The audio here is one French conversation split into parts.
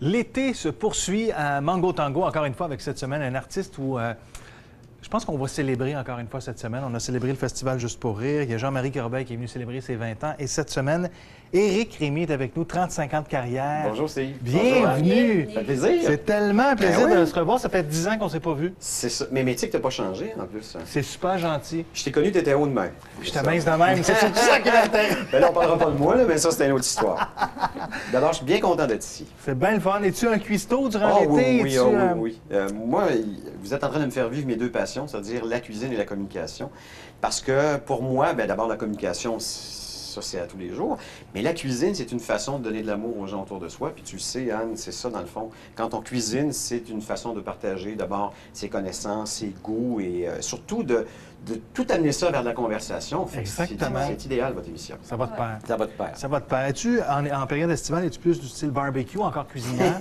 L'été se poursuit à Mango Tango, encore une fois, avec cette semaine un artiste où je pense qu'on va célébrer encore une fois cette semaine. On a célébré le festival Juste pour rire. Il y a Jean-Marie Corbeil qui est venu célébrer ses 20 ans. Et cette semaine, Éric Rémy est avec nous, 35 ans de carrière. Bonjour, Steve. Bienvenue! Ça fait plaisir. C'est tellement un plaisir Ben oui. de se revoir. Ça fait 10 ans qu'on ne s'est pas vu. C'est ça. Mais métier que t'as pas changé, en plus. C'est super gentil. Je t'ai connu, t'étais haut de main. Je te mince de même. C'est surtout ça qui m'intéresse. Ben là, on parlera pas de moi, là, mais ça, c'est une autre histoire. D'abord, je suis bien content d'être ici. C'est bien le fun. Es-tu un cuistot durant Oh, l'été? oui, Es-tu, oh, oui, oui. Moi, vous êtes en train de me faire vivre mes deux passions, c'est-à-dire la cuisine et la communication. Parce que pour moi, ben, d'abord, la communication, ça, c'est à tous les jours. Mais la cuisine, c'est une façon de donner de l'amour aux gens autour de soi. Puis tu le sais, Anne, c'est ça, dans le fond. Quand on cuisine, c'est une façon de partager d'abord ses connaissances, ses goûts et surtout de tout amener ça vers de la conversation. Exactement. C'est idéal, votre émission. Ça va de pair. Ça va de pair. Ça va de pair. Es-tu, en période estivale, es-tu plus du style barbecue, encore cuisinant?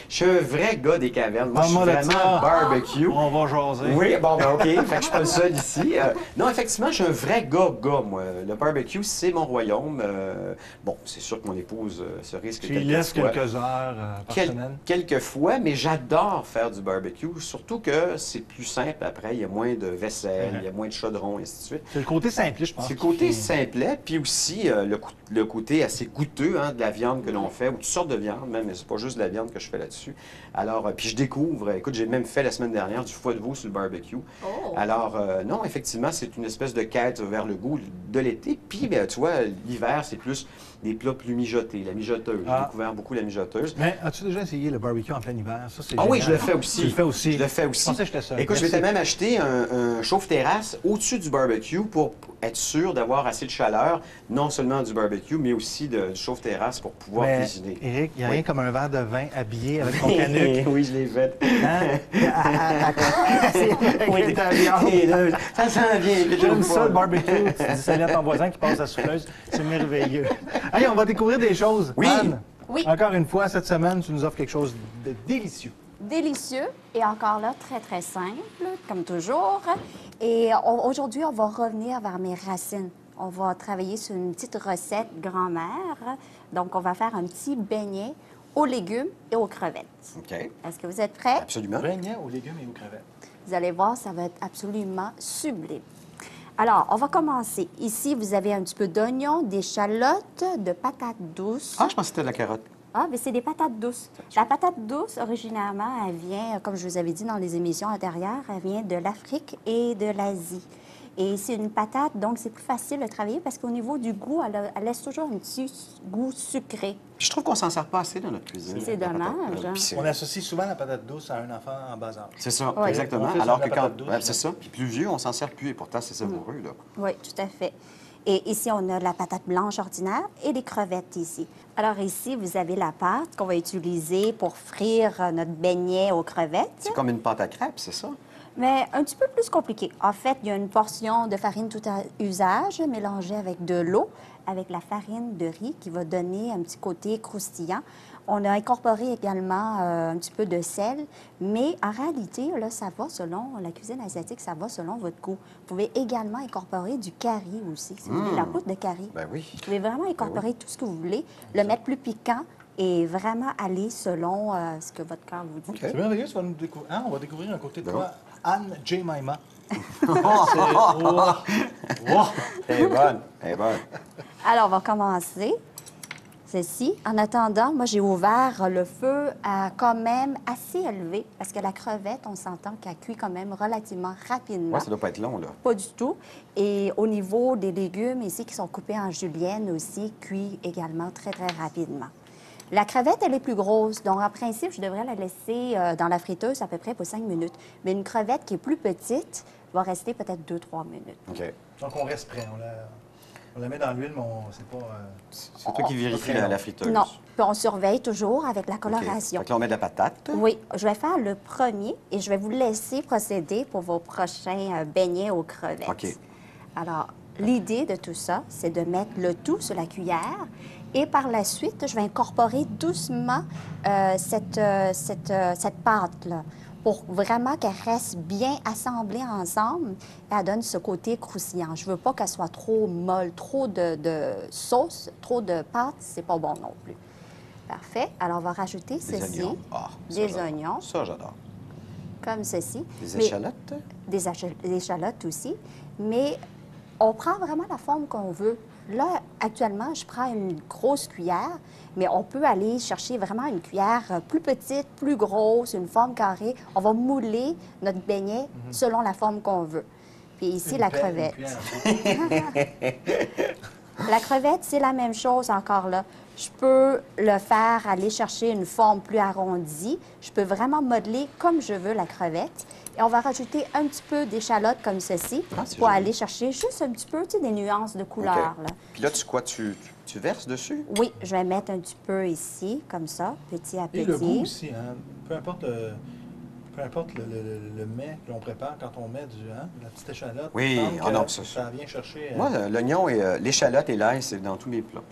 Je suis un vrai gars des cavernes. Moi, je suis Parle-moi de vraiment ça. barbecue. On va jaser. Oui, bon, ben OK. Fait que je suis pas le seul ici. Non, effectivement, je suis un vrai gars, moi. Le barbecue, c'est mon royaume. Bon, c'est sûr que mon épouse se risque Tu y laisses quelques heures par semaine? Quelques fois, mais j'adore faire du barbecue. Surtout que c'est plus simple après. Il y a moins de vaisselle, il y a moins de chaudron, et ainsi de suite. C'est le côté simplet, je pense. C'est le côté simplet, puis aussi le côté assez goûteux de la viande que l'on fait, ou toutes sortes de viande même, mais c'est pas juste de la viande que je fais là-dessus. Alors, puis je découvre, écoute, j'ai même fait la semaine dernière du foie de veau sur le barbecue. Oh. Alors, non, effectivement, c'est une espèce de quête vers le goût de l'été. Puis, ben, tu vois, l'hiver, c'est plus des plats plus mijotés, la mijoteuse. J'ai découvert beaucoup la mijoteuse. Mais as-tu déjà essayé le barbecue en plein hiver? Ça, c'est Ah oui, génial. je le fais aussi. Tu le fais aussi? Je le fais aussi. Je pensais que j'étais seul. Écoute, je Merci. m'étais même acheté un chauffe-terrasse au-dessus du barbecue pour être sûr d'avoir assez de chaleur, non seulement du barbecue, mais aussi du chauffe-terrasse pour pouvoir Mais, cuisiner. Éric, il n'y a rien comme un verre de vin habillé avec ton canuc. Oui, je l'ai fait. Hein? Oui, ta viande. Et là, ça sent bien. J'aime ça, le barbecue. Tu dis salut à ton voisin qui passe la souffleuse. C'est merveilleux. Allez, on va découvrir des choses. Oui. Anne, Oui. encore une fois, cette semaine, tu nous offres quelque chose de délicieux. Délicieux et encore là, très, très simple, comme toujours. Et aujourd'hui, on va revenir vers mes racines. On va travailler sur une petite recette grand-mère. Donc, on va faire un petit beignet aux légumes et aux crevettes. OK. Est-ce que vous êtes prêts? Absolument. Beignet aux légumes et aux crevettes. Vous allez voir, ça va être absolument sublime. Alors, on va commencer. Ici, vous avez un petit peu d'oignon, d'échalotes, de patates douces. Ah, je pensais que c'était de la carotte. Ah, mais c'est des patates douces. La patate douce, originairement, elle vient, comme je vous avais dit dans les émissions antérieures, elle vient de l'Afrique et de l'Asie. Et c'est une patate, donc c'est plus facile de travailler parce qu'au niveau du goût, elle laisse toujours un petit goût sucré. Puis je trouve qu'on s'en sert pas assez dans notre cuisine. C'est la patate. dommage, hein. Puis c'est- On associe souvent la patate douce à un enfant en bas âge. C'est ça, Oui. exactement. On fait Alors ça que de la quand... patate douce, Ouais, c'est ça. Puis plus vieux, on s'en sert plus. Et pourtant, c'est savoureux, là. Oui, tout à fait. Et ici, on a la patate blanche ordinaire et les crevettes ici. Alors ici, vous avez la pâte qu'on va utiliser pour frire notre beignet aux crevettes. C'est comme une pâte à crêpes, c'est ça? Mais un petit peu plus compliqué. En fait, il y a une portion de farine tout à usage mélangée avec de l'eau, avec la farine de riz qui va donner un petit côté croustillant. On a incorporé également un petit peu de sel, mais en réalité, là, ça va selon la cuisine asiatique, ça va selon votre goût. Vous pouvez également incorporer du curry aussi, si vous voulez, la poudre de curry. Ben oui. Vous pouvez vraiment incorporer tout ce que vous voulez, le mettre plus piquant et vraiment aller selon ce que votre cœur vous dit. OK. C'est merveilleux, tu vas nous découvrir. Hein? On va découvrir un côté de Ben toi, Anne Jemima. Elle est bonne. Elle est bonne. Alors, on va commencer ceci. En attendant, moi, j'ai ouvert le feu à quand même assez élevé parce que la crevette, on s'entend qu'elle cuit quand même relativement rapidement. Ouais, ça doit pas être long, là. Pas du tout. Et au niveau des légumes ici qui sont coupés en julienne aussi, cuit également très, très rapidement. La crevette, elle est plus grosse. Donc, en principe, je devrais la laisser dans la friteuse à peu près pour 5 minutes. Mais une crevette qui est plus petite va rester peut-être 2-3 minutes. OK. Donc, on reste prêt. On la met dans l'huile, mais c'est pas... C'est toi qui vérifie la friteuse. Non. Puis on surveille toujours avec la coloration. Fait que là, on met de la patate. Oui, je vais faire le premier et je vais vous laisser procéder pour vos prochains beignets aux crevettes. OK. Alors, l'idée de tout ça, c'est de mettre le tout sur la cuillère et par la suite, je vais incorporer doucement cette pâte-là pour vraiment qu'elle reste bien assemblée ensemble et elle donne ce côté croustillant. Je veux pas qu'elle soit trop molle, trop de sauce, trop de pâte, c'est pas bon non plus. Parfait. Alors, on va rajouter Des ceci. oignons. Ah, ça, Des j'adore. oignons, Ça, j'adore. comme ceci. Des Mais- échalotes? des échalotes aussi. Mais on prend vraiment la forme qu'on veut. Là, actuellement, je prends une grosse cuillère, mais on peut aller chercher vraiment une cuillère plus petite, plus grosse, une forme carrée. On va mouler notre beignet selon la forme qu'on veut. Puis ici, la crevette. La crevette, c'est la même chose encore là. Je peux le faire aller chercher une forme plus arrondie. Je peux vraiment modeler comme je veux la crevette. Et on va rajouter un petit peu d'échalote comme ceci Ah, c'est pour joli. aller chercher juste un petit peu, tu sais, des nuances de OK. couleurs. Là. Puis là, tu verses dessus? Oui, je vais mettre un petit peu ici, comme ça, petit à petit. Et le goût aussi, hein? Peu importe le mets que l'on prépare, quand on met la petite échalote, Oui, il me semble ah que non, ça vient chercher... Moi, l'oignon et l'échalote et l'ail, c'est dans tous les plats.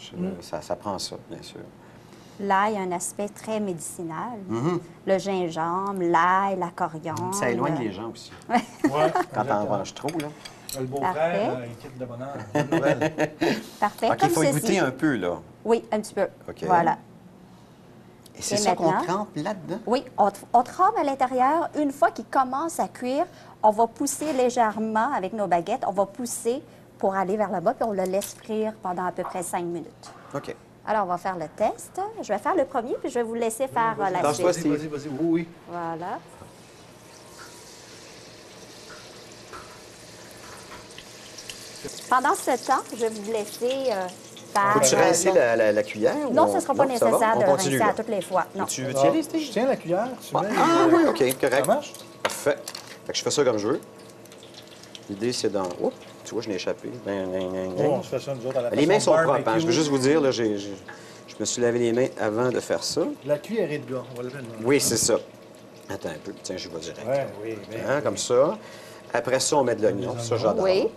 Ça prend ça, bien sûr. L'ail a un aspect très médicinal. Mhm. Le gingembre, l'ail, la coriandre. Ça éloigne les gens aussi. Ouais, Quand t'en exactement. manges trop, là. Le Parfait. beau-frère, il quitte de bonheur. Bonne nouvelle. Parfait, OK, il comme faut y ceci. goûter un peu, là. Oui, un petit peu. OK. Voilà. Et c'est Et ça qu'on maintenant? trempe là-dedans? Oui, on trempe à l'intérieur. Une fois qu'il commence à cuire, on va pousser légèrement avec nos baguettes. On va pousser pour aller vers le bas, puis on le laisse frire pendant à peu près 5 minutes. OK. Alors, on va faire le test. Je vais faire le premier, puis je vais vous laisser faire la Lâche-toi, suite. Steve. Vas-y. Oui. Voilà. Pendant ce temps, je vais vous laisser faire... Faut-tu rincer la cuillère? Non, ou ce ne on- sera pas ça va? nécessaire On de continue, rincer à là. toutes les fois. Non. Tu veux y aller, Je Steve? tiens la cuillère, tu mets... Ah oui, OK, correct. Ça marche? Parfait. Fait que je fais ça comme je veux. L'idée, c'est dans... Oups, tu vois, je l'ai échappé. On se fait ça, nous autres, à la Les mains façon sont propres, barbecue. hein. Je veux juste vous dire, là, je me suis lavé les mains avant de faire ça. La cuillerée de gars, on va le mettre. Oui, c'est ça. Attends un peu, tiens, je vais direct. Oui, bien. Hein, comme ça. Après ça, on met de l'oignon. Ça, j'adore. Oui.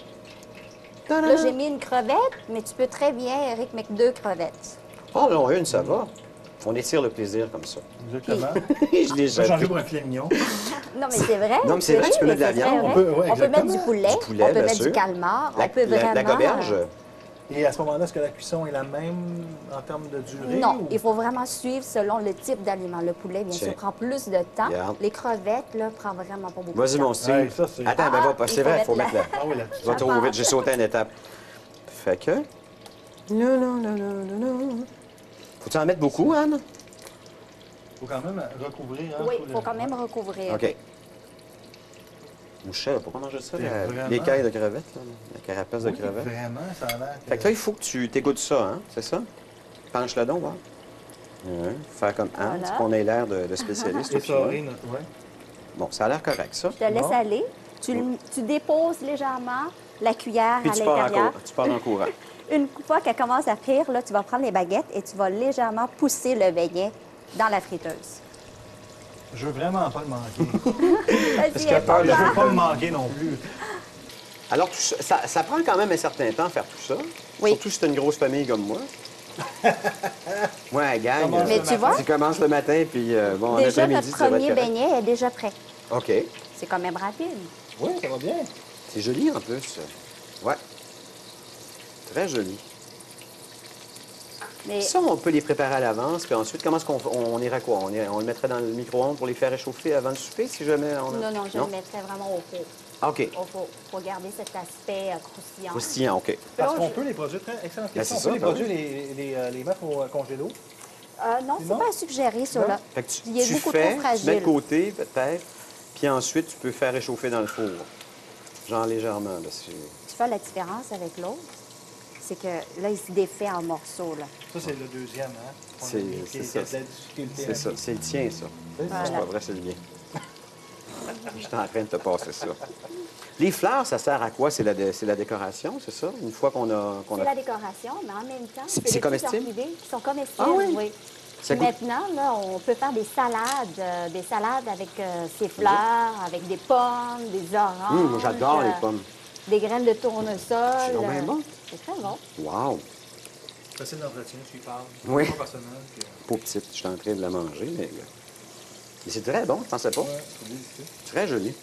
Tadam! Là, j'ai mis une crevette, mais tu peux très bien, Eric, mettre 2 crevettes. Oh non, une, ça va. On étire le plaisir comme ça. Exactement. Je l'ai On peut changer jeté. pour un filet mignon. Non, mais c'est vrai. Non, mais c'est vrai, tu peux mettre de la mais c'est viande. vrai. On peut- ouais, On peut mettre du exactement. poulet, Du poulet, on peut bien mettre sûr. du calmar, on peut La vraiment... goberge, Et à ce moment-là, est-ce que la cuisson est la même en termes de durée? Non, ou- il faut vraiment suivre selon le type d'aliment. Le poulet, bien Tiens. sûr, prend plus de temps. Regarde. Les crevettes, là, prend vraiment pas beaucoup de vas-y, temps. mon Steve. Ouais, ça, c'est- Attends, ben, Ah, va, il c'est faut vrai, il faut mettre mettre la... Ah oui, là-dessus. Tu vas trop vite, j'ai sauté une étape. Fait que... Faut-tu en mettre beaucoup, Anne? Il faut quand même recouvrir. Hein, Oui, tout il le- faut quand même recouvrir. OK. Mouchel, pourquoi manger ça? C'est vraiment- L'écaille de crevettes, là, la carapace de Oui, crevettes. vraiment, ça a l'air... que- Fait que là, il faut que tu t'égouttes ça, hein? C'est ça? Penche-le donc, va. Faire comme Anne, Voilà. c'est qu'on ait l'air de spécialiste. Et au final. ça, notre... Ouais. Bon, ça a l'air correct, ça. Je te laisse Bon. aller. Tu déposes légèrement la cuillère Puis à tu pars, l'intérieur. tu pars en courant. Une fois qu'elle commence à frire, là, tu vas prendre les baguettes et tu vas légèrement pousser le beignet dans la friteuse. Je veux vraiment pas le manquer. Vas-y, qu'il y a elle peur tombe de- Je là. veux pas le manquer non plus. Alors, tout ça, ça prend quand même un certain temps faire tout ça. Oui. Surtout si tu une grosse famille comme moi. Ouais, gang. Commence Mais le tu matin. vois, Tu commences le matin, puis bon, en déjà, après-midi, notre ça va être premier correct. beignet est déjà prêt. OK. C'est quand même rapide. Oui, ça va bien. C'est joli, en plus. Ouais. Très joli. Mais Ça, on peut les préparer à l'avance, puis ensuite, comment est-ce qu'on ira quoi? On le mettrait dans le micro-ondes pour les faire réchauffer avant le souper, si jamais on a... non, je le mettrais vraiment au four. Ah, OK. Au four, pour garder cet aspect croustillant. Croustillant, OK. Parce Là, qu'on je- peut les produire, très excellente Ben, question. c'est On peut ça, les ben produire, les mettre au congélo. Non, c'est Non? pas suggéré, ça, Non? là. Fait que tu, Il est tu beaucoup fais, trop tu mets fragile. de côté, peut-être, puis ensuite, tu peux faire réchauffer dans le four. Genre légèrement, là. Tu fais la différence avec l'autre, c'est que là, il se défait en morceaux, là. Ça, c'est le deuxième, hein? On a C'est- mis c'est qui ça. a de la difficulté. C'est ça, c'est le tien, ça. Voilà. C'est pas vrai, c'est le mien. J'étais en train de te passer ça. Les fleurs, ça sert à quoi? C'est la décoration, c'est ça? Une fois qu'on a... C'est la décoration, mais en même temps, C'est des petites comestible? orchidées qui sont comestibles, Ah oui? oui. Ça Puis goûte- maintenant, là, on peut faire des salades avec ces fleurs, avec des pommes, des oranges. Moi, j'adore les pommes. Des graines de tournesol. C'est donc bien bon. C'est très bon. Wow! Facile d'entretien, tu y parles. Oui. Pas personnel. Puis, Pas petite, je suis en train de la manger, mais c'est très bon, je pensais pas. ouais, c'est délicieux. Très joli.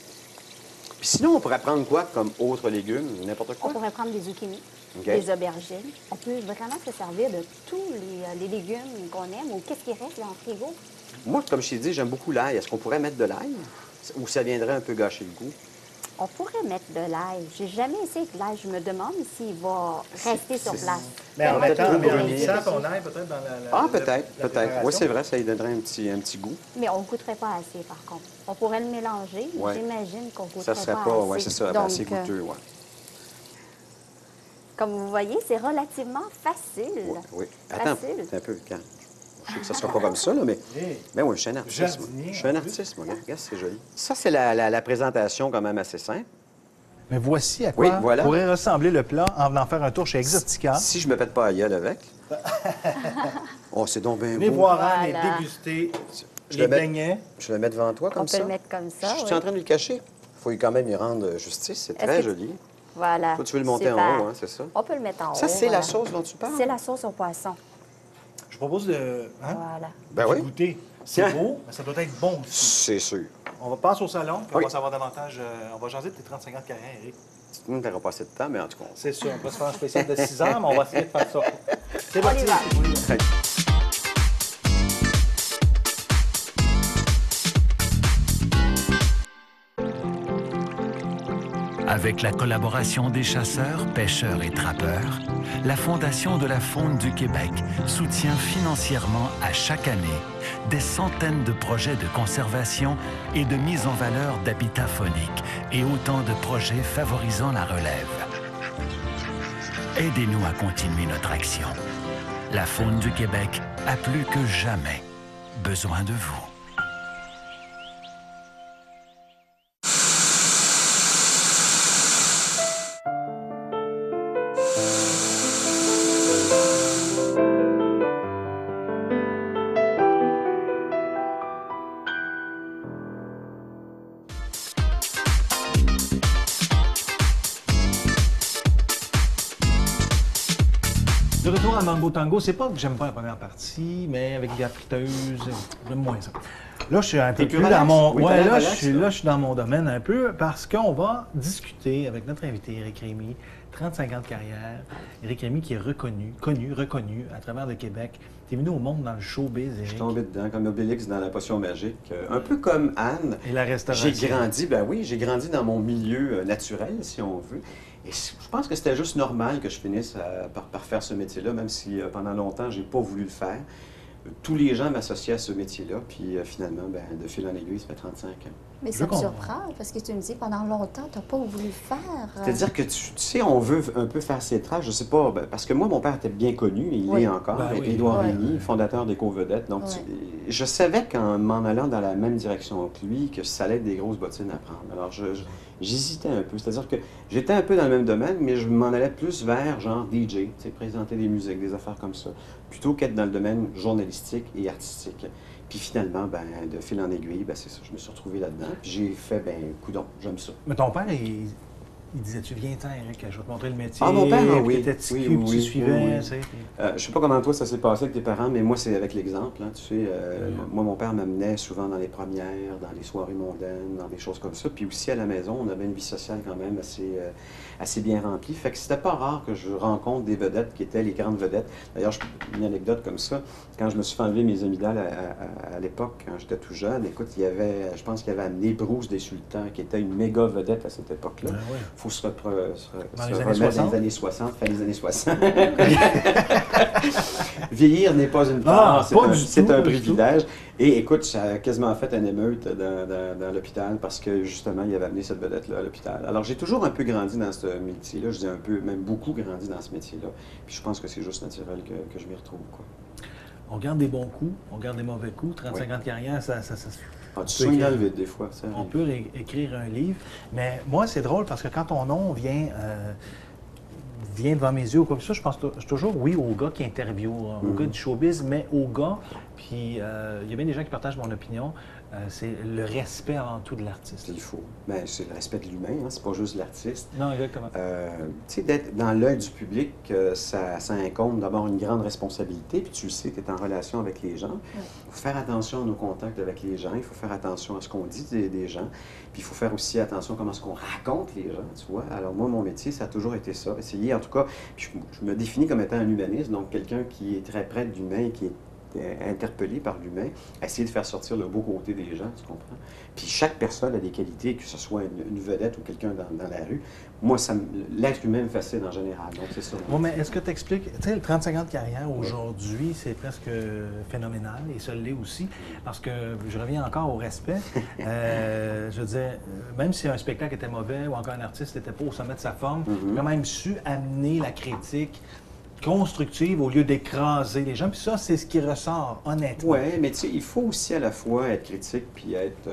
Puis sinon, on pourrait prendre quoi comme autre légume? N'importe On quoi? pourrait prendre des zucchinis. OK. des aubergines. On peut vraiment se servir de tous les légumes qu'on aime ou qu'est-ce qui reste dans le frigo. Moi, comme je t'ai dit, j'aime beaucoup l'ail. Est-ce qu'on pourrait mettre de l'ail? Ou ça viendrait un peu gâcher le goût? On pourrait mettre de l'ail. J'ai jamais essayé de l'ail. Je me demande s'il va rester sur place. Mais en peut-être mettant trop brûler. ton ail peut-être dans la Ah, la peut-être. préparation. Oui, c'est vrai, ça lui donnerait un petit goût. Mais on ne goûterait pas assez, par contre. On pourrait le mélanger, mais Ouais. j'imagine qu'on ne Ça goûterait serait pas pas, assez. ouais, c'est ça, Donc, assez goûteux, ouais. comme vous voyez, c'est relativement facile. Oui, oui. Attends, Facile. un peu, quand. Je sais que ça ne sera pas comme ça, là, mais... Hey. Ben oui, je suis un artiste, moi. Jardinier, Je suis un en artiste, moi. Regarde, c'est joli. Ça, c'est la présentation quand même assez simple. Mais voici à quoi Oui, voilà. pourrait ressembler le plat en venant faire un tour chez Exotica. Si je me pète pas à gueule avec. Oh, c'est donc bien Les beau. voir Voilà. et déguster Je les le mets- beignets. Je le mets devant toi comme On peut ça. le mettre comme ça, Je suis oui. en train de le cacher. Il faut quand même y rendre justice. C'est Est-ce très que- joli. Voilà. Toi, tu veux le monter Super. en haut, hein, c'est ça? On peut le mettre en haut. Ça, c'est voilà. la sauce dont tu parles? C'est la sauce au poisson. Je propose de Voilà. Ben de oui. goûter. C'est Tiens. beau, mais ça doit être bon aussi. C'est sûr. On va passer au salon, puis Oui. on va savoir davantage. On va jaser de tes 35 ans de carrière, Éric. Tu ne verras pas assez de temps, mais en tout cas. C'est sûr, on va se faire un spécial de 6 heures, mais on va essayer de faire ça. C'est On parti. y va. Très Avec la collaboration des chasseurs, pêcheurs et trappeurs, la Fondation de la faune du Québec soutient financièrement à chaque année des centaines de projets de conservation et de mise en valeur d'habitats fauniques et autant de projets favorisant la relève. Aidez-nous à continuer notre action. La faune du Québec a plus que jamais besoin de vous. De retour à Mango Tango, c'est pas que j'aime pas la première partie, mais avec la friteuse, j'aime moins ça. Là, je suis un peu T'es plus plus dans relax? mon. Oui, Ouais, t'as l'air là, relax, là. je suis dans mon domaine un peu parce qu'on va discuter avec notre invité, Éric Rémy, 35 ans de carrière. Éric Rémy qui est reconnu à travers le Québec. T'es venu au monde dans le showbiz, Je Éric. suis tombé dedans, comme Obélix dans la potion magique. Un peu comme Anne. Et la restauration. J'ai grandi, ben oui, j'ai grandi dans mon milieu naturel, si on veut. Et je pense que c'était juste normal que je finisse par faire ce métier-là, même si pendant longtemps, j'ai pas voulu le faire. Tous les gens m'associaient à ce métier-là, puis finalement, ben, de fil en aiguille, ça fait 35 ans. Mais Je ça me comprends. surprend parce que tu me dis pendant longtemps, tu n'as pas voulu faire. C'est-à-dire que, tu sais, on veut un peu faire ses traces, je sais pas, ben, parce que moi, mon père était bien connu, et il Oui. l'est encore, Ben oui. Édouard Ouais. Rémy, fondateur d'Éco-Vedette. Donc, Ouais. je savais qu'en m'en allant dans la même direction que lui, que ça allait être des grosses bottines à prendre. Alors, j'hésitais un peu, c'est-à-dire que j'étais un peu dans le même domaine, mais je m'en allais plus vers, genre, DJ, tu sais, présenter des musiques, des affaires comme ça, plutôt qu'être dans le domaine journalistique et artistique. Puis finalement, ben, de fil en aiguille, ben, c'est ça, je me suis retrouvé là-dedans. Puis j'ai fait, ben, coudonc, j'aime ça. Mais ton père, il disait, tu viens-ten, Éric, je vais te montrer le métier. Ah, mon père, ah, puis oui. t'étais petit Oui, cul, oui, puis tu oui, suivais, oui, oui. tu sais. Je sais pas comment toi ça s'est passé avec tes parents, mais moi c'est avec l'exemple. Hein, tu sais, moi mon père m'amenait souvent dans les premières, dans les soirées mondaines, dans des choses comme ça. Puis aussi à la maison, on avait une vie sociale quand même assez bien remplie. Fait que c'était pas rare que je rencontre des vedettes qui étaient les grandes vedettes. D'ailleurs, une anecdote comme ça, quand je me suis fait enlever mes amygdales à l'époque, quand j'étais tout jeune, écoute, il y avait, je pense qu'il y avait amené Bruce des Sultans, qui était une méga vedette à cette époque-là. Ah ouais. Faut se Dans les années remettre 60? dans les années 60, fin des années 60. Vieillir n'est pas une part, pas du c'est tout, un pas du privilège. Et écoute, ça a quasiment fait une émeute dans l'hôpital parce que justement, il avait amené cette vedette-là à l'hôpital. Alors j'ai toujours un peu grandi dans ce métier-là, je dis un peu, même beaucoup grandi dans ce métier-là. Puis je pense que c'est juste naturel que je m'y retrouve, quoi. On garde des bons coups, on garde des mauvais coups. 35 ans de carrière, ça Ah, tu peut swings dans le écrire- vide des fois, ça on arrive. peut écrire un livre. Mais moi, c'est drôle parce que quand ton nom vient devant mes yeux ou quoi que ce soit, je pense toujours, oui, au gars qui interviewe, au gars du showbiz, mais au gars, puis il y a bien des gens qui partagent mon opinion, c'est le respect avant tout de l'artiste. Il faut. Ben, c'est le respect de l'humain, hein, c'est pas juste l'artiste. Non, exactement. Tu sais, d'être dans l'œil du public, ça incombe d'avoir une grande responsabilité, puis tu le sais, tu es en relation avec les gens. Il faut faire attention à nos contacts avec les gens, il faut faire attention à ce qu'on dit des gens, puis il faut faire aussi attention à comment est-ce qu'on raconte les gens, tu vois. Alors moi, mon métier, ça a toujours été ça, essayer, en tout cas, je me définis comme étant un humaniste, donc quelqu'un qui est très près de l'humain, qui est interpellé par l'humain, essayer de faire sortir le beau côté des gens, tu comprends? Puis chaque personne a des qualités, que ce soit une vedette ou quelqu'un dans la rue. Moi, l'être humain me fascine en général, donc c'est ça. Oui, mais est-ce que tu expliques, tu sais, le 35 ans de carrière aujourd'hui, c'est presque phénoménal, et ça l'est aussi, parce que je reviens encore au respect. Je veux dire, même si un spectacle était mauvais ou encore un artiste n'était pas au sommet de sa forme, il a quand même su amener la critique constructive au lieu d'écraser les gens. Puis ça, c'est ce qui ressort, honnêtement. Oui, mais tu sais, il faut aussi à la fois être critique, puis être...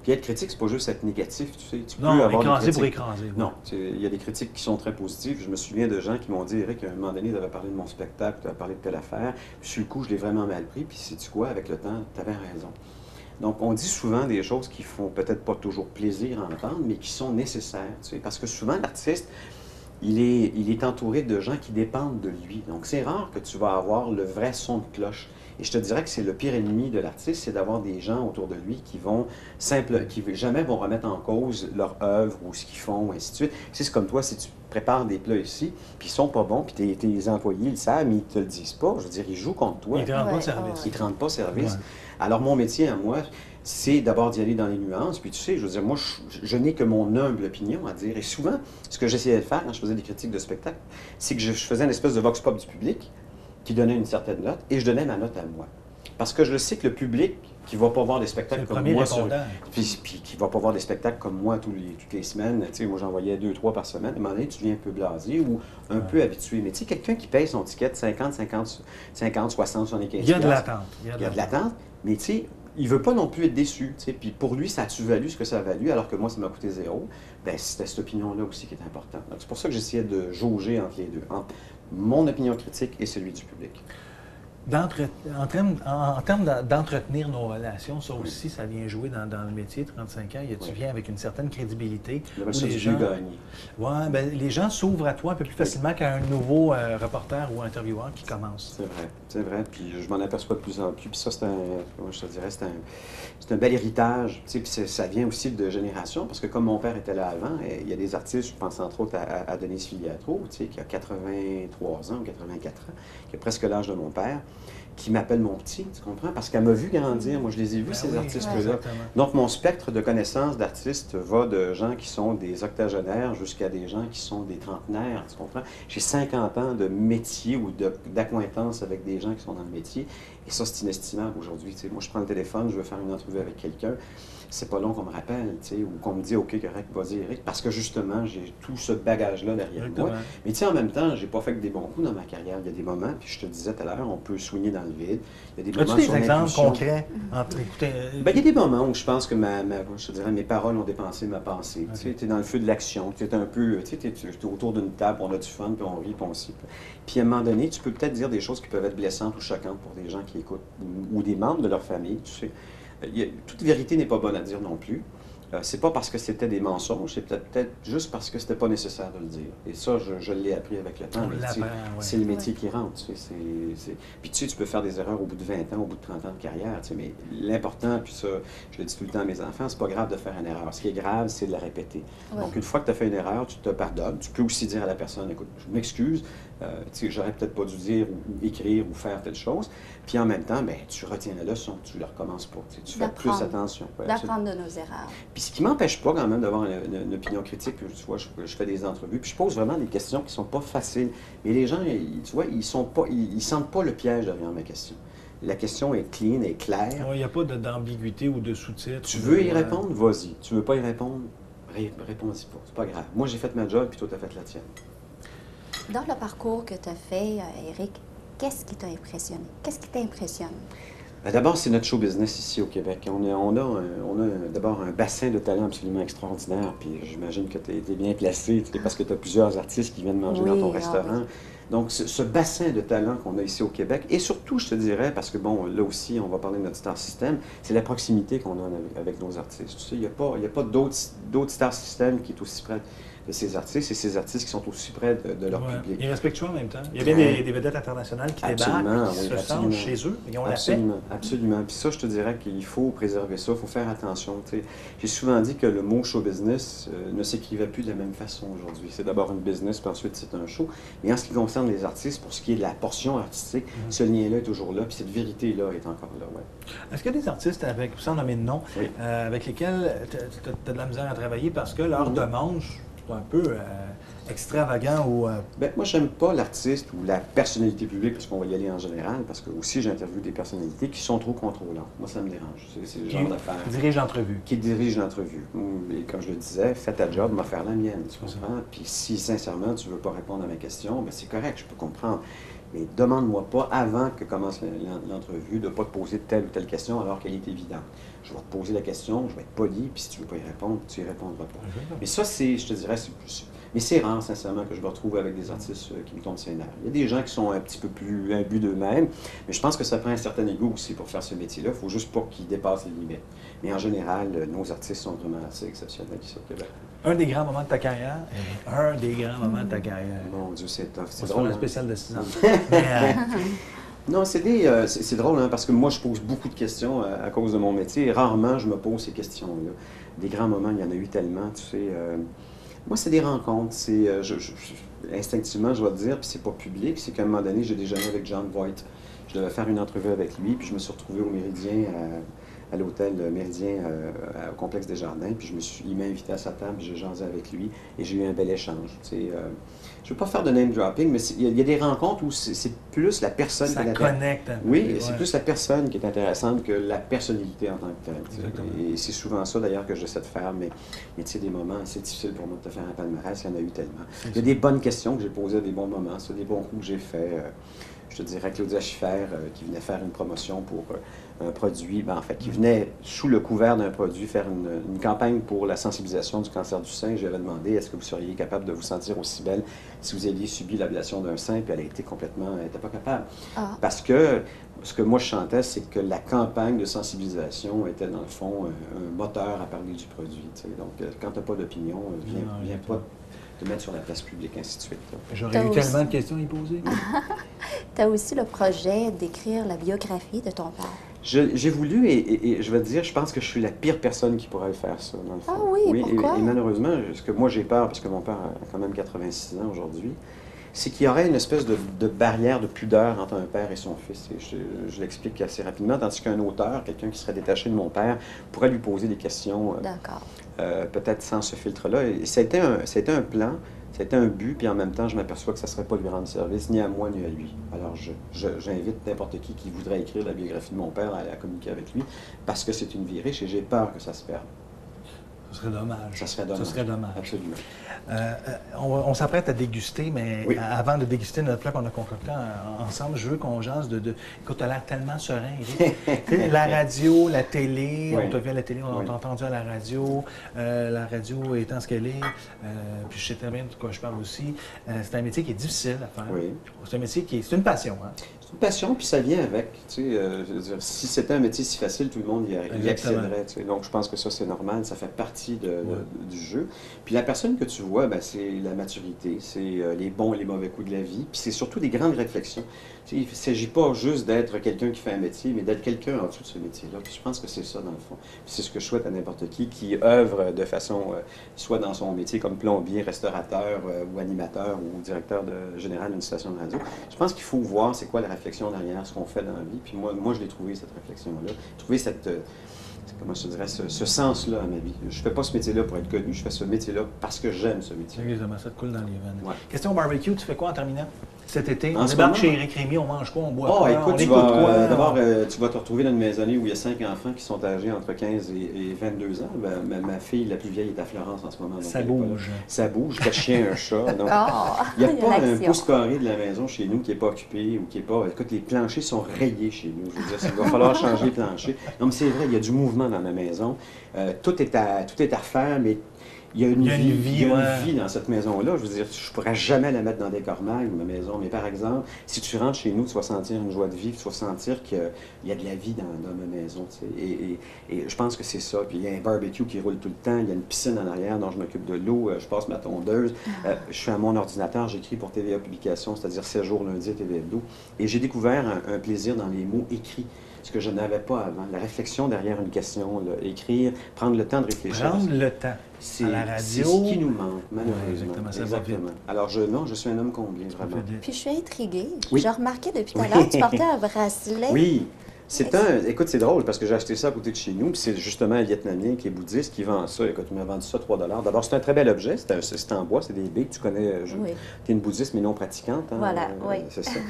puis être critique, c'est pas juste être négatif, tu sais. Tu peux avoir écraser pour écraser. Non, il y a des critiques qui sont très positives. Je me souviens de gens qui m'ont dit, Éric, à un moment donné, tu avais parlé de mon spectacle, tu avais parlé de telle affaire. Puis sur le coup, je l'ai vraiment mal pris, puis sais-tu quoi, avec le temps, tu avais raison. Donc, on dit souvent des choses qui font peut-être pas toujours plaisir à entendre, mais qui sont nécessaires, tu sais, parce que souvent, l'artiste... Il est entouré de gens qui dépendent de lui. Donc, c'est rare que tu vas avoir le vrai son de cloche. Et je te dirais que c'est le pire ennemi de l'artiste, c'est d'avoir des gens autour de lui qui jamais vont remettre en cause leur œuvre ou ce qu'ils font, et ainsi de suite. C'est comme toi, si tu prépares des plats ici, puis ils sont pas bons, puis tes employés le savent, mais ils te le disent pas. Je veux dire, ils jouent contre toi. Ils te rendent pas service. Ils te rendent pas service. Ouais. Alors, mon métier à moi, c'est d'abord d'y aller dans les nuances. Puis tu sais, je veux dire, moi, je n'ai que mon humble opinion à dire. Et souvent, ce que j'essayais de faire quand je faisais des critiques de spectacle, c'est que je faisais une espèce de vox pop du public qui donnait une certaine note, et je donnais ma note à moi. Parce que je le sais que le public qui va pas voir des spectacles comme moi, puis qui va pas voir des spectacles comme moi toutes les semaines, tu sais, moi j'en voyais 2-3 par semaine, à un moment donné, tu deviens un peu blasé ou un peu habitué. Mais tu sais, quelqu'un qui paye son ticket de 50, 60, 75 il y a de l'attente. Il y a de l'attente, mais tu sais, il veut pas non plus être déçu, tu sais. Puis pour lui, ça a-tu valu ce que ça a valu, alors que moi, ça m'a coûté 0. Bien, c'était cette opinion-là aussi qui est importante. Donc, c'est pour ça que j'essayais de jauger entre les deux, entre mon opinion critique et celui du public. En termes d'entretenir nos relations, ça aussi, ça vient jouer dans le métier, 35 ans. Tu viens avec une certaine crédibilité. Les gens s'ouvrent à toi un peu plus facilement qu'à un nouveau reporter ou intervieweur qui commence. C'est vrai. Puis je m'en aperçois de plus en plus. Puis ça, c'est un bel héritage. Tu sais, puis ça vient aussi de génération, parce que comme mon père était là avant, il y a des artistes, je pense entre autres à Denise Filiatro, tu sais, qui a 83 ans ou 84 ans, qui a presque l'âge de mon père, qui m'appelle mon petit, tu comprends? Parce qu'elle m'a vu grandir. Moi, je les ai vus, ces artistes-là. Donc, mon spectre de connaissances d'artistes va de gens qui sont des octogénaires jusqu'à des gens qui sont des trentenaires, tu comprends? J'ai 50 ans de métier ou d'acquaintance avec des gens qui sont dans le métier. Et ça, c'est inestimable aujourd'hui. Moi, je prends le téléphone, je veux faire une entrevue avec quelqu'un. C'est pas long qu'on me rappelle, ou qu'on me dit « OK, correct, vas-y, Éric », parce que justement, j'ai tout ce bagage-là derrière moi. Mais tu sais, en même temps, j'ai pas fait que des bons coups dans ma carrière. Il y a des moments, puis je te disais tout à l'heure, on peut soigner dans le vide. Il y a des moments sur exemples concrets? Il y a des moments où je pense que mes paroles ont dépensé ma pensée. Tu es dans le feu de l'action, tu es un peu, tu es autour d'une table, on a du fun, puis on rit, puis on s'y... Puis à un moment donné, tu peux peut-être dire des choses qui peuvent être blessantes ou choquantes pour des gens qui écoutent, ou des membres de leur famille, tu sais. Toute vérité n'est pas bonne à dire non plus. C'est pas parce que c'était des mensonges, c'est peut-être juste parce que c'était pas nécessaire de le dire. Et ça, je l'ai appris avec le temps. C'est le métier qui rentre. Tu sais, Puis tu sais, tu peux faire des erreurs au bout de 20 ans, au bout de 30 ans de carrière. Tu sais, mais l'important, puis ça, je le dis tout le temps à mes enfants, c'est pas grave de faire une erreur. Ce qui est grave, c'est de la répéter. Donc, une fois que tu as fait une erreur, tu te pardonnes. Tu peux aussi dire à la personne, écoute, je m'excuse, j'aurais peut-être pas dû dire ou écrire ou faire telle chose. Puis en même temps, ben, tu retiens la leçon, tu ne le recommences pas. Tu fais plus attention. D'apprendre de nos erreurs. Puis ce qui ne m'empêche pas quand même d'avoir une opinion critique, tu vois, je fais des entrevues, puis je pose vraiment des questions qui ne sont pas faciles. Mais les gens, tu vois, ils sentent pas le piège derrière ma question. La question est clean, est claire. Il n'y a pas d'ambiguïté ou de sous-titres. Tu veux y répondre, vas-y. Tu ne veux pas y répondre, réponds-y pas. C'est pas grave. Moi, j'ai fait ma job, puis toi, tu as fait la tienne. Dans le parcours que tu as fait, Éric, qu'est-ce qui t'a impressionné? Qu'est-ce qui t'impressionne? D'abord, c'est notre show business ici au Québec. On a d'abord un bassin de talent absolument extraordinaire, puis j'imagine que tu es bien placé, parce que tu as plusieurs artistes qui viennent manger dans ton restaurant. Donc, ce bassin de talent qu'on a ici au Québec, et surtout, je te dirais, parce que, bon, là aussi, on va parler de notre star system, c'est la proximité qu'on a avec nos artistes. Tu sais, il n'y a pas d'autres star system qui est aussi près de ces artistes, et ces artistes qui sont aussi près de leur public. Ils respectent en même temps. Il y a bien des vedettes internationales qui débarquent, qui se sentent chez eux, ils ont la paix. Absolument. Puis ça, je te dirais qu'il faut préserver ça, il faut faire attention. Tu sais. J'ai souvent dit que le mot show business ne s'écrivait plus de la même façon aujourd'hui. C'est d'abord une business, puis ensuite c'est un show. Mais en ce qui concerne les artistes, pour ce qui est de la portion artistique, ce lien-là est toujours là, puis cette vérité-là est encore là. Ouais. Est-ce qu'il y a des artistes, sans nommer de nom, avec lesquels tu as de la misère à travailler parce que leur demande, c'est un peu extravagant ou... Bien, moi, j'aime pas l'artiste ou la personnalité publique, parce qu'on va y aller en général, parce que aussi j'interviewe des personnalités qui sont trop contrôlantes. Moi, ça me dérange. C'est le genre d'affaire. Qui dirige l'entrevue. Qui dirige l'entrevue. Et comme je le disais, fais ta job, m'a faire la mienne, tu comprends? Puis si, sincèrement, tu veux pas répondre à ma question, bien, c'est correct, je peux comprendre. Mais demande-moi pas, avant que commence l'entrevue, de ne pas te poser telle ou telle question alors qu'elle est évidente. Je vais te poser la question, je vais être poli, puis si tu ne veux pas y répondre, tu n'y répondras pas. Mais ça, je te dirais, mais c'est rare, sincèrement, que je me retrouve avec des artistes qui me tombent sur les nerfs. Il y a des gens qui sont un petit peu plus imbus d'eux-mêmes, mais je pense que ça prend un certain ego aussi pour faire ce métier-là. Il ne faut juste pas qu'ils dépassent les limites. Mais en général, nos artistes sont vraiment assez exceptionnels ici au Québec. Un des grands moments de ta carrière? Un des grands moments de ta carrière. Mon Dieu, c'est tough. C'est drôle, un spécial de 6 ans. Non, c'est drôle, hein, parce que moi, je pose beaucoup de questions à cause de mon métier. Et rarement, je me pose ces questions-là. Des grands moments, il y en a eu tellement, tu sais. Moi, c'est des rencontres. Instinctivement, je dois te dire, puis c'est pas public, c'est qu'à un moment donné, j'ai déjeuné avec John Voight. Je devais faire une entrevue avec lui, puis je me suis retrouvé au Méridien, à l'hôtel Méridien, au complexe des Jardins, puis il m'a invité à sa table, j'ai jasé avec lui, et j'ai eu un bel échange. Tu sais, je ne veux pas faire de name dropping, mais il y a des rencontres où c'est plus la personne qui est intéressante. Ça connecte un peu. Oui, c'est plus la personne qui est intéressante que la personnalité en tant que telle. Et c'est souvent ça d'ailleurs que j'essaie de faire, mais tu sais, des moments, c'est difficile pour moi de te faire un palmarès, il y en a eu tellement. Il y a des bonnes questions que j'ai posées à des bons moments, c'est des bons coups que j'ai faits. Je te dirais Claudia Schiffer, qui venait faire une promotion pour un produit, en fait, qui venait sous le couvert d'un produit faire une campagne pour la sensibilisation du cancer du sein. Je lui avais demandé, est-ce que vous seriez capable de vous sentir aussi belle si vous aviez subi l'ablation d'un sein, puis elle n'était pas capable. Parce que ce que moi je chantais, c'est que la campagne de sensibilisation était dans le fond un moteur à parler du produit. Tu sais. Donc, quand tu n'as pas d'opinion, viens pas te mettre sur la place publique, ainsi de suite. J'aurais eu tellement de questions à y poser. Tu as aussi le projet d'écrire la biographie de ton père. J'ai voulu, et je vais te dire, je pense que je suis la pire personne qui pourrait faire ça, dans le fond. Ah oui, pourquoi? Et malheureusement, ce que moi j'ai peur, parce que mon père a quand même 86 ans aujourd'hui, c'est qu'il y aurait une espèce de barrière de pudeur entre un père et son fils. Et je l'explique assez rapidement, tandis qu'un auteur, quelqu'un qui serait détaché de mon père, pourrait lui poser des questions, peut-être sans ce filtre-là. Et ça a été un plan, ça a été un but, puis en même temps, je m'aperçois que ça ne serait pas lui rendre service, ni à moi, ni à lui. Alors, j'invite n'importe qui voudrait écrire la biographie de mon père à communiquer avec lui, parce que c'est une vie riche et j'ai peur que ça se perde. Ce serait dommage. Ça serait dommage. Ce serait dommage. Absolument. On s'apprête à déguster, mais oui. Avant de déguster notre plat qu'on a concocté ensemble, je veux qu'on jase Écoute, tu as l'air tellement serein, la radio, la télé, on t'a vu à la télé, on t'a entendu à la radio étant ce qu'elle est, puis je sais très bien de quoi je parle aussi. C'est un métier qui est difficile à faire. Oui. C'est un métier c'est une passion, hein? C'est une passion, puis ça vient avec. Tu sais, je veux dire, si c'était un métier si facile, tout le monde y accéderait. Tu sais. Donc, je pense que ça, c'est normal, ça fait partie du jeu. Puis la personne que tu vois, ben, c'est la maturité, c'est les bons et les mauvais coups de la vie, puis c'est surtout des grandes réflexions. Tu sais, il ne s'agit pas juste d'être quelqu'un qui fait un métier, mais d'être quelqu'un en dessous de ce métier-là. Puis je pense que c'est ça, dans le fond. Puis c'est ce que je souhaite à n'importe qui œuvre de façon, soit dans son métier comme plombier, restaurateur ou animateur ou directeur général d'une station de radio. Je pense qu'il faut voir c'est quoi la réflexion derrière ce qu'on fait dans la vie. Puis moi je l'ai trouvé, cette réflexion-là. Trouver comment je te dirais, ce sens-là à ma vie. Je ne fais pas ce métier-là pour être connu, je fais ce métier-là parce que j'aime ce métier. Exactement, ça te coule dans les veines. Ouais. Question barbecue, tu fais quoi en terminant? Cet été, on débarque chez Éric Rémy, on mange quoi, on boit quoi, écoute, on écoute quoi? D'abord, tu vas te retrouver dans une maisonnée où il y a 5 enfants qui sont âgés entre 15 et 22 ans. Ben, ma fille, la plus vieille, est à Florence en ce moment. Donc ça bouge. Ça bouge, pas de chien, un chat. Donc, il n'y a pas un pouce carré de la maison chez nous qui n'est pas occupé ou qui n'est pas... Écoute, les planchers sont rayés chez nous. Je veux dire, il va falloir changer les planchers. Non, mais c'est vrai, il y a du mouvement dans ma maison. Tout est à refaire, mais il y a une Il y a une vie, vie, il y a ouais. une vie dans cette maison-là. Je veux dire, je pourrais jamais la mettre dans des cormailles, ma maison. Mais par exemple, si tu rentres chez nous, tu vas sentir une joie de vivre, tu vas sentir qu'il y a de la vie dans ma maison. Tu sais. Et je pense que c'est ça. Puis il y a un barbecue qui roule tout le temps, il y a une piscine en arrière dont je m'occupe de l'eau, je passe ma tondeuse. Je suis à mon ordinateur, j'écris pour TVA Publications, c'est-à-dire 7 jours lundi à TVA Hebdo. Et j'ai découvert un plaisir dans les mots écrits. Ce que je n'avais pas avant, la réflexion derrière une question, là, écrire, prendre le temps de réfléchir. Prendre le temps. C'est À la radio. c'est ce qui nous manque, malheureusement. Ouais, exactement, ça va vite. Alors, non, je suis un homme comblé, vraiment. Puis je suis intriguée. Oui. J'ai remarqué depuis tout à Oui. l'heure, tu portais un bracelet. Oui. Écoute, c'est drôle parce que j'ai acheté ça à côté de chez nous, puis c'est justement un Vietnamien qui est bouddhiste qui vend ça. Écoute, il m'a vendu ça 3 $. D'abord, c'est un très bel objet, c'est en bois, c'est des baies que tu connais. Oui. Tu es une bouddhiste, mais non pratiquante. Hein, Voilà, oui. C'est ça.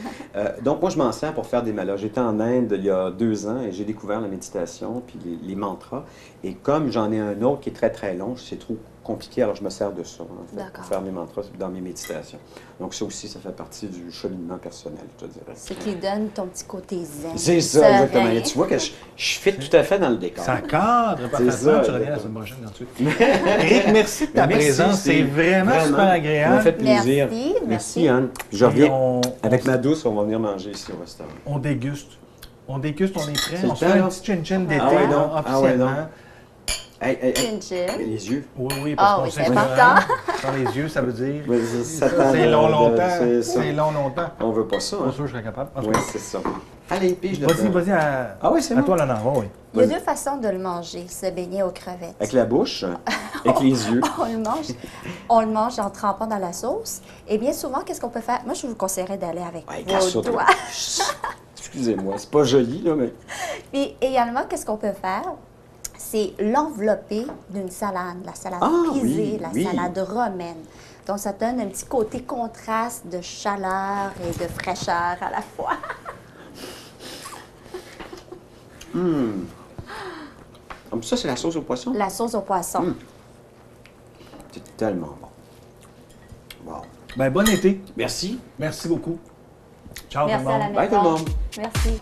Donc, moi, je m'en sers pour faire des malheurs. J'étais en Inde il y a 2 ans et j'ai découvert la méditation puis les mantras. Et comme j'en ai un autre qui est très, très long, c'est trop compliqué, alors je me sers de ça, en fait, pour faire mes mantras dans mes méditations. Donc, ça aussi, ça fait partie du cheminement personnel, je te dirais. Ce qui donne ton petit côté zen. C'est ça, serein. exactement. Et tu vois que je fit tout à fait dans le décor. Ça cadre parfaitement. ça, Tu reviens la exactement. semaine prochaine ensuite. Éric, merci de ta Merci, présence. C'est Steve. vraiment super Ça m'a agréable. fait plaisir. Merci. Anne. Je reviens. on- Avec on- ma douce, on va venir manger ici au restaurant. On déguste. On est prêt. C'est On le se temps, fait un là? petit chin-chin d'été, Ah ouais, non. là, Ah ouais, non. officiellement. Hey, Chin chin. les yeux. Oui, oui, Ah parce qu'on oui, sait c'est que important. Dans les yeux, ça veut dire... Ouais, C'est c'est long, longtemps. c'est ça. C'est long, longtemps. On veut pas ça, Pas hein? sûr que je serais capable. En tout Oui, cas, c'est ça. Allez, pige le Vas-y, temps. vas-y. Ah oui, c'est À bon. toi, là, non, oui. Il y a Vas-y. 2 façons de le manger, ce beignet aux crevettes. Avec la bouche, avec les yeux. On le mange en trempant dans la sauce. Et bien souvent, qu'est-ce qu'on peut faire? Moi, je vous conseillerais d'aller avec Ouais, casse vos ça, doigts. toi. Excusez-moi, c'est pas joli, là, mais... Puis également, qu'est-ce qu'on peut faire? C'est l'envelopper d'une salade, la salade Ah, pisée, oui, la oui. salade romaine. Donc, ça donne un petit côté contraste de chaleur et de fraîcheur à la fois. Comme ça, c'est la sauce au poisson? La sauce au poisson. C'est tellement bon. Wow. Ben, bon été. Merci. Merci beaucoup. Ciao, Merci tout le à monde. la Bye, tout le maison. monde. Merci.